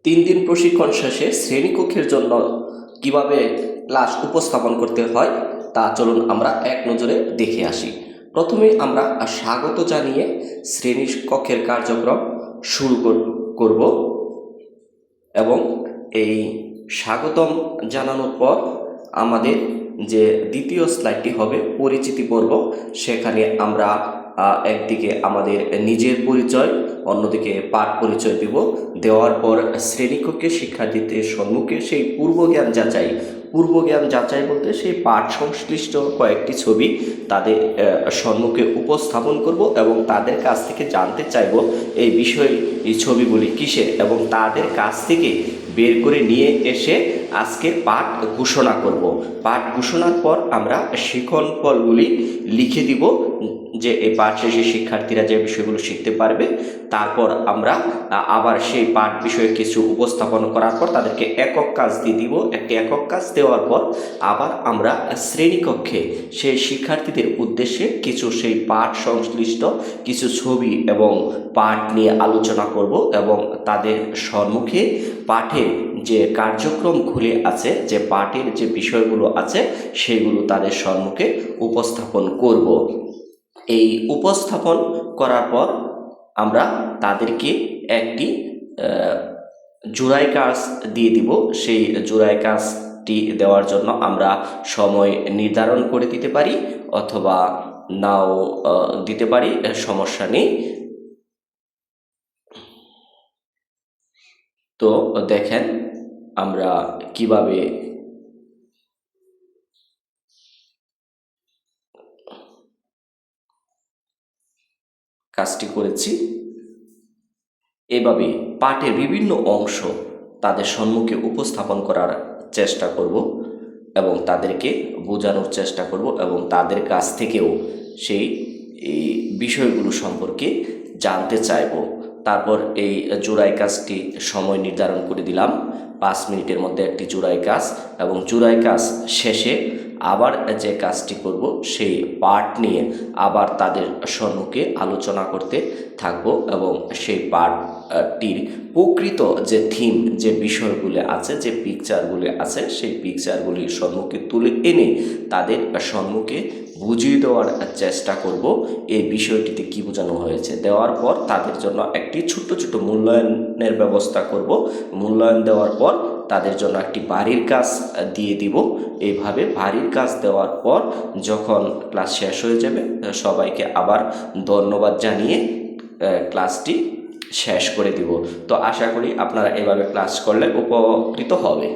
3 দিন প্রশিক্ষণ শেষে শ্রেণীকক্ষের জন্য কিভাবে ক্লাস উপস্থাপন করতে হয় তা চলুন আমরা এক নজরে দেখে আসি। প্রথমে আমরা স্বাগত জানিয়ে শ্রেণীকক্ষের কার্যক্রম শুরু করব এবং এই স্বাগতম জানানোর পর আমাদের যে দ্বিতীয় স্লাইডটি হবে পরিচিতি পর্ব, সেখানে আমরা একদিকে আমাদের নিজের পরিচয়, অন্যদিকে পাঠ পরিচয় দেওয়ার পর শ্রেণীকক্ষে শিক্ষার্থীদের সম্মুখে সেই পূর্ব জ্ঞান যাচাই বলতে সেই পাঠ সংশ্লিষ্ট কয়েকটি ছবি তাদের সম্মুখে উপস্থাপন করব এবং তাদের কাছ থেকে জানতে চাইব এই ছবিগুলি কিসের, এবং তাদের কাছ থেকে বের করে নিয়ে এসে আজকের পাঠ ঘোষণা করব। পাঠ ঘোষণার পর আমরা শিখন ফলগুলি লিখে দিব যে এই পাঠ শেষে শিক্ষার্থীরা যে বিষয়গুলো শিখতে পারবে। তারপর আমরা আবার সেই পাঠ বিষয়ে কিছু উপস্থাপন করার পর তাদেরকে একক কাজ দিয়ে দিব। একটি একক কাজ দেওয়ার পর আবার আমরা শ্রেণীকক্ষে সেই শিক্ষার্থীদের উদ্দেশ্যে কিছু সেই পাঠ সংশ্লিষ্ট কিছু ছবি এবং পাঠ নিয়ে আলোচনা করব এবং তাদের সম্মুখে পাঠের যে কার্যক্রমগুলি আছে, যে পাঠের যে বিষয়গুলো আছে সেগুলো তাদের সম্মুখে উপস্থাপন করব। এই উপস্থাপন করার পর আমরা তাদেরকে একটি জোড়াই কাজ দিয়ে দিব। সেই জোড়াই কাজটি দেওয়ার জন্য আমরা সময় নির্ধারণ করে দিতে পারি অথবা নাও দিতে পারি, সমস্যা নেই। তো দেখেন আমরা কিভাবে কাজটি করেছি। এভাবে পাঠের বিভিন্ন অংশ তাদের সম্মুখে উপস্থাপন করার চেষ্টা করব এবং তাদেরকে বোঝানোর চেষ্টা করব এবং তাদের কাছ থেকেও সেই বিষয়গুলো সম্পর্কে জানতে চাইব। তারপর এই জোড়াই কাজটি সময় নির্ধারণ করে দিলাম, 5 মিনিটের মধ্যে একটি জোড়াই কাজ, এবং জোড়াই কাজ শেষে আবার যে কাজটি করব সেই পাঠ নিয়ে আবার তাদের সম্মুখে আলোচনা করতে থাকব এবং সেই পাঠটির প্রকৃত যে থিম, যে বিষয়গুলি আছে, যে পিকচারগুলি আছে, সেই পিকচারগুলির সম্মুখে তুলে এনে তাদের সম্মুখে বুঝিয়ে দেওয়ার চেষ্টা করব এই বিষয়টিতে কি বোঝানো হয়েছে। দেওয়ার পর তাদের জন্য একটি ছোট্ট ছোট্ট মূল্যায়নের ব্যবস্থা করব। মূল্যায়ন দেওয়ার পর তাদের জন্য একটি বাড়ির কাজ দিয়ে দিব। এইভাবে বাড়ির কাজ দেওয়ার পর যখন ক্লাস শেষ হয়ে যাবে সবাইকে আবার ধন্যবাদ জানিয়ে ক্লাসটি শেষ করে দিব। তো আশা করি আপনারা এভাবে ক্লাস করলে উপকৃত হবে।